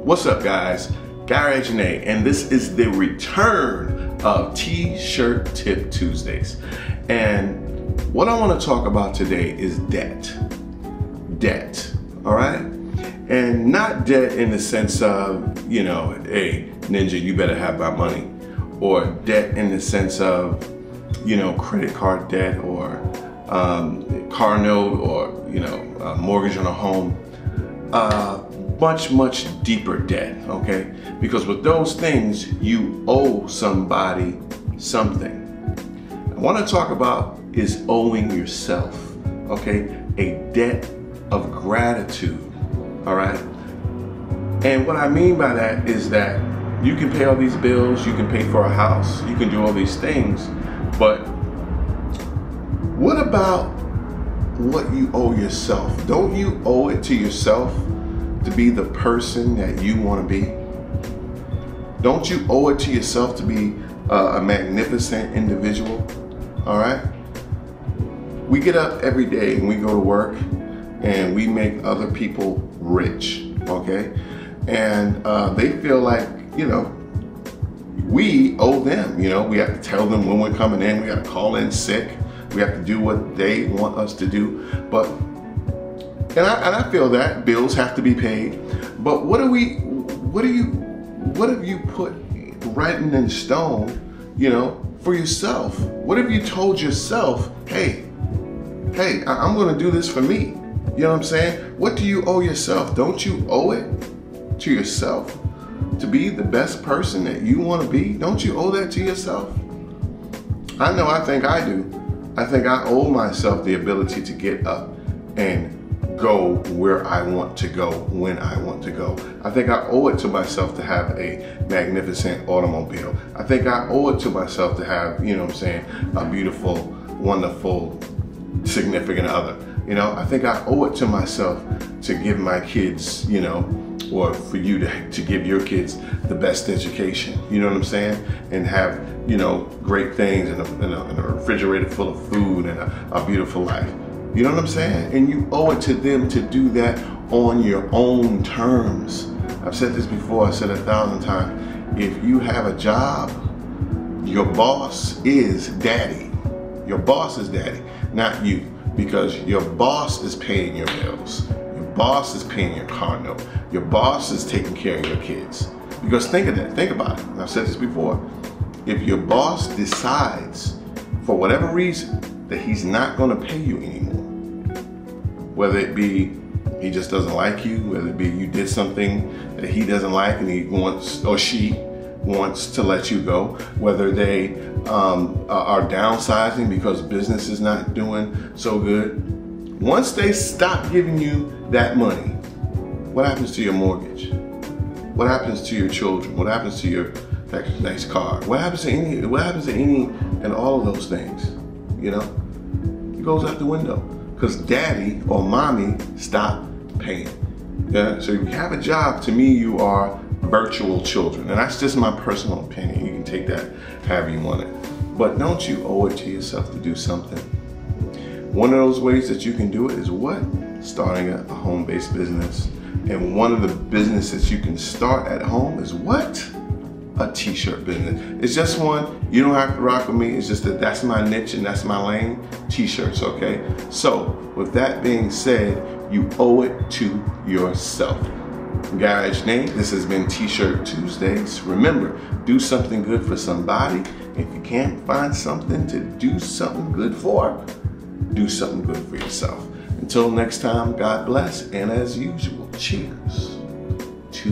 What's up, guys? Garage Nate, and this is the return of T-Shirt Tip Tuesdays. And what I want to talk about today is debt. Debt, all right? And not debt in the sense of, you know, hey, Ninja, you better have my money. Or debt in the sense of, you know, credit card debt or car note or, you know, mortgage on a home. Much deeper debt, okay? Because with those things, you owe somebody something. I want to talk about is owing yourself, okay? A debt of gratitude, all right? And what I mean by that is that you can pay all these bills, you can pay for a house, you can do all these things, but what about what you owe yourself? Don't you owe it to yourself to be the person that you want to be? Don't you owe it to yourself to be a magnificent individual? All right? We get up every day and we go to work and we make other people rich, okay? And they feel like, you know, we owe them, you know, we have to tell them when we're coming in, we got to call in sick, we have to do what they want us to do. But And I feel that bills have to be paid, but what have you put written in stone, you know, for yourself? What have you told yourself, hey, I'm gonna do this for me? You know what I'm saying? What do you owe yourself? Don't you owe it to yourself to be the best person that you wanna be? Don't you owe that to yourself? I know, I think I do. I think I owe myself the ability to get up and go where I want to go, when I want to go. I think I owe it to myself to have a magnificent automobile. I think I owe it to myself to have, you know what I'm saying, a beautiful, wonderful, significant other. You know, I think I owe it to myself to give my kids, you know, or for you to give your kids the best education. You know what I'm saying? And have, you know, great things and a refrigerator full of food and a beautiful life. You know what I'm saying? And you owe it to them to do that on your own terms. I've said this before, I've said it 1,000 times. If you have a job, your boss is daddy. Your boss is daddy, not you. Because your boss is paying your bills. Your boss is paying your car note. Your boss is taking care of your kids. Because think of that, think about it. I've said this before. If your boss decides, for whatever reason, that he's not gonna pay you anymore, whether it be he just doesn't like you, whether it be you did something that he doesn't like and he wants, or she wants to let you go, whether they are downsizing because business is not doing so good. Once they stop giving you that money, what happens to your mortgage? What happens to your children? What happens to your next car? What happens to any and all of those things? You know, it goes out the window. Because daddy or mommy stopped paying. Yeah? So if you have a job, to me, you are virtual children. And that's just my personal opinion. You can take that however you want it. But don't you owe it to yourself to do something? One of those ways that you can do it is what? Starting a home-based business. And one of the businesses you can start at home is what? A t-shirt business. It's just one. You don't have to rock with me. It's just that that's my niche and that's my lane. T-shirts, okay? So with that being said, you owe it to yourself. Garage Nate, this has been T-Shirt Tuesdays. Remember, do something good for somebody. If you can't find something to do something good for, do something good for yourself. Until next time, God bless. And as usual, cheers to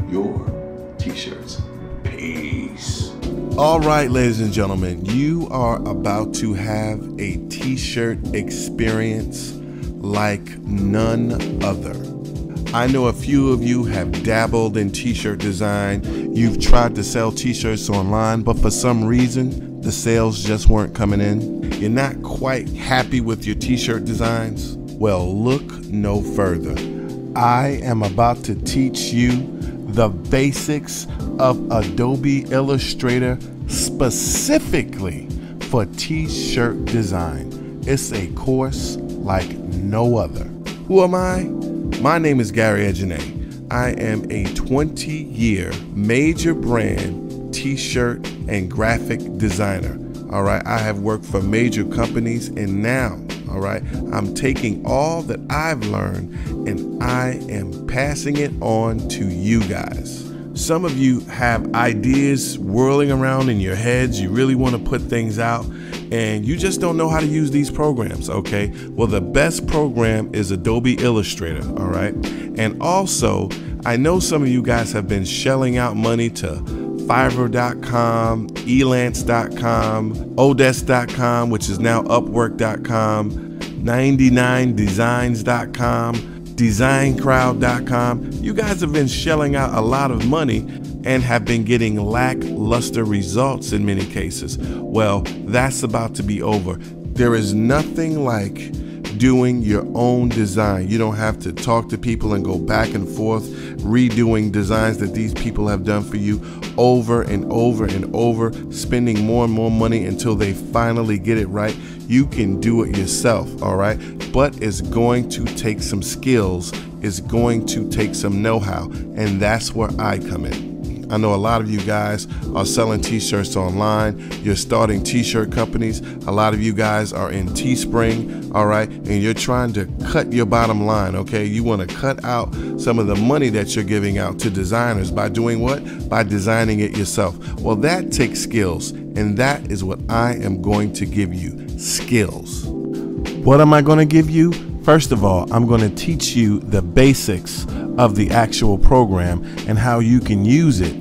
your T-shirts. Peace. All right, ladies and gentlemen, you are about to have a T-shirt experience like none other. I know a few of you have dabbled in T-shirt design. You've tried to sell T-shirts online, but for some reason, the sales just weren't coming in. You're not quite happy with your T-shirt designs? Well, look no further. I am about to teach you the basics of Adobe Illustrator specifically for T-shirt design. It's a course like no other. Who am I? My name is Gary Ejene. I am a 20-year major brand t-shirt and graphic designer. All right, I have worked for major companies, and now, all right, I'm taking all that I've learned and I am passing it on to you guys. Some of you have ideas whirling around in your heads. You really want to put things out and you just don't know how to use these programs, okay? Well, the best program is Adobe Illustrator, all right? And also, I know some of you guys have been shelling out money to Fiverr.com, Elance.com, Odesk.com, which is now Upwork.com, 99designs.com, DesignCrowd.com. You guys have been shelling out a lot of money and have been getting lackluster results in many cases. Well, that's about to be over. There is nothing like doing your own design. You don't have to talk to people and go back and forth redoing designs that these people have done for you over and over and over, spending more and more money until they finally get it right. You can do it yourself, all right? But it's going to take some skills. It's going to take some know-how, and that's where I come in. I know a lot of you guys are selling t-shirts online. You're starting t-shirt companies. A lot of you guys are in Teespring, all right? And you're trying to cut your bottom line, okay? You want to cut out some of the money that you're giving out to designers by doing what? By designing it yourself. Well, that takes skills, and that is what I am going to give you, skills. What am I going to give you? First of all, I'm going to teach you the basics of the actual program and how you can use it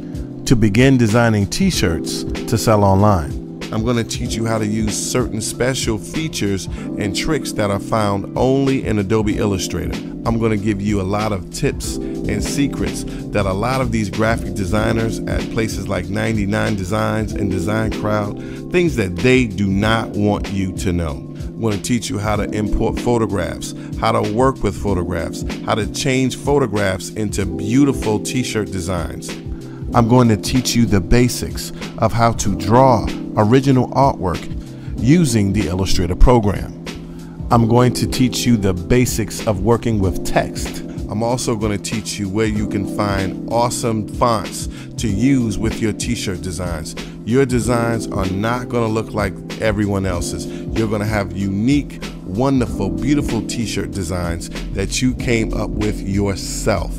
to begin designing t-shirts to sell online. I'm going to teach you how to use certain special features and tricks that are found only in Adobe Illustrator. I'm going to give you a lot of tips and secrets that a lot of these graphic designers at places like 99 Designs and Design Crowd, things that they do not want you to know. I'm going to teach you how to import photographs, how to work with photographs, how to change photographs into beautiful t-shirt designs. I'm going to teach you the basics of how to draw original artwork using the Illustrator program. I'm going to teach you the basics of working with text. I'm also going to teach you where you can find awesome fonts to use with your t-shirt designs. Your designs are not going to look like everyone else's. You're going to have unique, wonderful, beautiful t-shirt designs that you came up with yourself.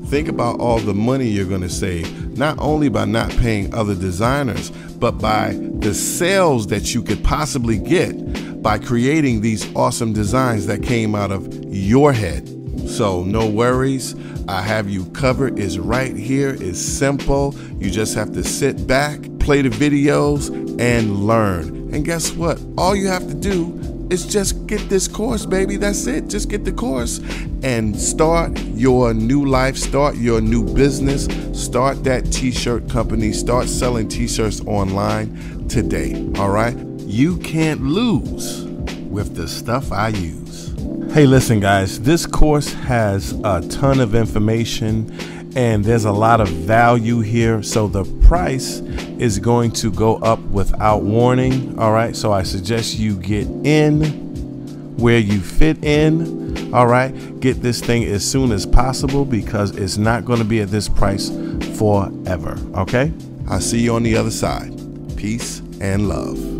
Think about all the money you're going to save, not only by not paying other designers, but by the sales that you could possibly get by creating these awesome designs that came out of your head. So no worries, I have you covered. It's right here. It's simple. You just have to sit back, play the videos, and learn. And guess what? All you have to do is just get this course, baby. That's it. Just get the course and start your new life, start your new business, start that t-shirt company, start selling t-shirts online today, all right? You can't lose with the stuff I use. Hey, listen, guys, this course has a ton of information and there's a lot of value here. So the price is going to go up without warning. All right. So I suggest you get in where you fit in. All right. Get this thing as soon as possible because it's not going to be at this price forever. Okay. I'll see you on the other side. Peace and love.